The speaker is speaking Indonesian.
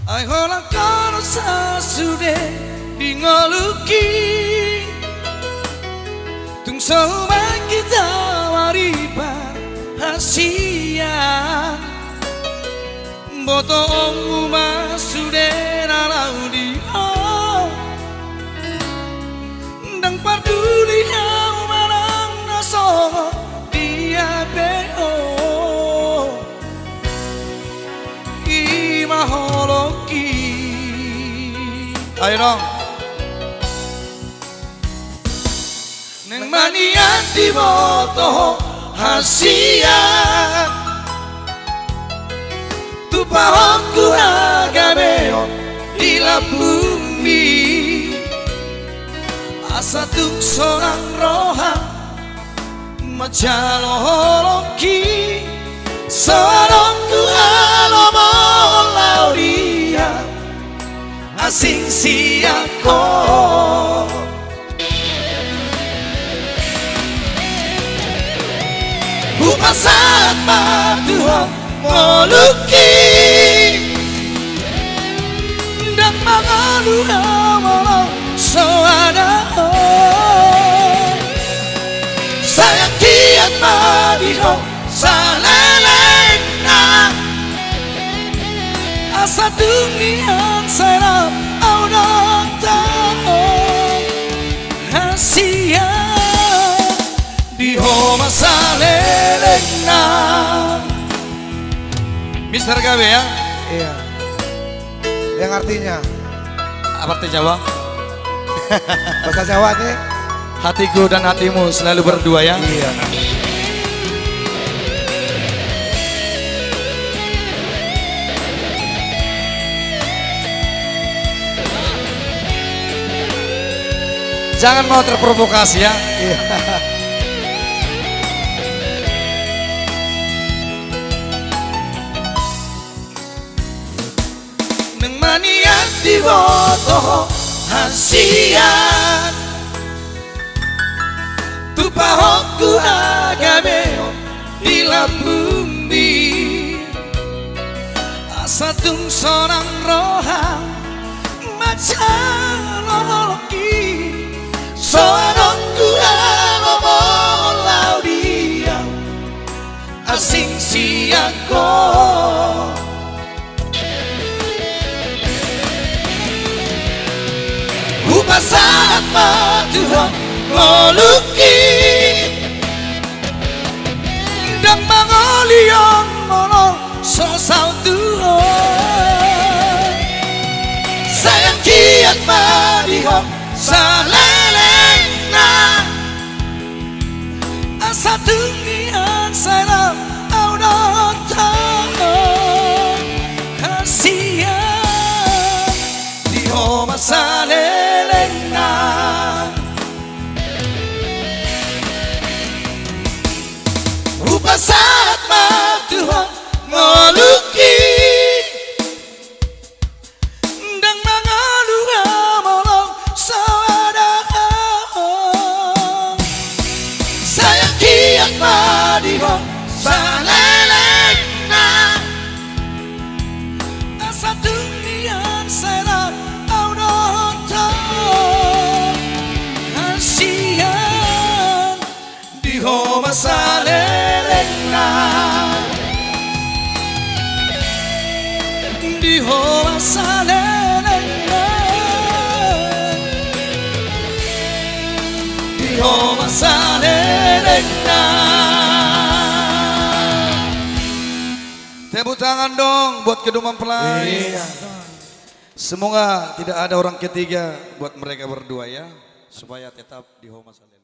Ai hola kono sasude dingoluki tung sama kita waribar hasia boto uma sude nalaudio dang parduli au marang naso dia beo imaholoki. Ayo dong. Neng manian di boto hasia tu pahokku agabeo di la bumi asa tung seorang roha majaloloki seorangku alomo laudia asing siako Umasat matuhan moluki dan mengaluha malam soada sayang kiat madiho salelena asa tungian serap audata hasia diho masalelena. Mister Gawe ya? Iya. Yang artinya? Apa arti Jawa? Bahasa Jawa nih. Hatiku dan hatimu selalu berdua ya? Iya. Jangan mau terprovokasi ya? Iya. Manian di boto hasian tu pahokku agabeo di la bumi asa tung seorang roha majaloloki seorangku alomo laudia asing siako Upasaat matuhan moluki dan mangolion mono sosau Tuhan sayang kiat madihong salelena asa tungian serap audatan hasia diho masalelena. Upasaat matuhan moluki dan mengaluha molong sawada sayang kiat madihong salelena asa tungian serap audatan hasian diho masalelena diho masalelena diho masalelena. Tepuk tangan dong buat kedua mempelai. Iya. Semoga tidak ada orang ketiga buat mereka berdua ya, supaya tetap diho masalelena.